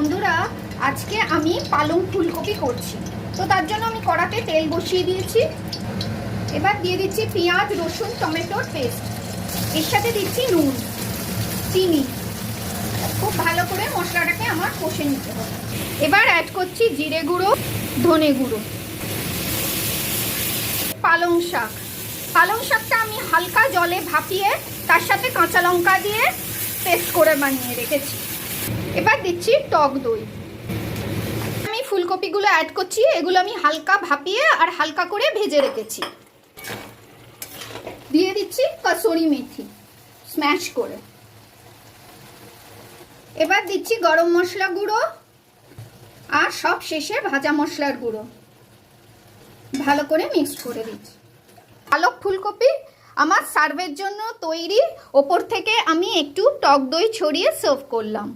বন্ধুরা, আজকে আমি পালং ফুলকপি করছি। তো তার জন্য আমি কড়াতে তেল বসিয়ে দিয়েছি। এবার দিয়ে দিচ্ছি পেঁয়াজ, রসুন, টমেটোর পেস্ট। এর সাথে দিচ্ছি নুন, চিনি। খুব ভালো করে মশলাটাকে আমার কষে নিতে হবে। এবার অ্যাড করছি জিরে গুঁড়ো, ধনে গুঁড়ো, পালং শাক। পালং শাকটা আমি হালকা জলে ভাপিয়ে তার সাথে কাঁচা লঙ্কা দিয়ে পেস্ট করে বানিয়ে রেখেছি। এবার দিচ্ছি টক দই। আমি ফুলকপিগুলো অ্যাড করছি। এগুলো আমি হালকা ভাপিয়ে আর হালকা করে ভেজে রেখেছি। দিয়ে দিচ্ছি কসুরি মেথি স্ম্যাশ করে। এবার দিচ্ছি গরম মশলা গুঁড়ো আর সব শেষে ভাজা মশলার গুঁড়ো। ভালো করে মিক্স করে দিচ্ছি। পালক ফুলকপি আমার সার্ভের জন্য তৈরি। ওপর থেকে আমি একটু টক দই ছড়িয়ে সার্ভ করলাম।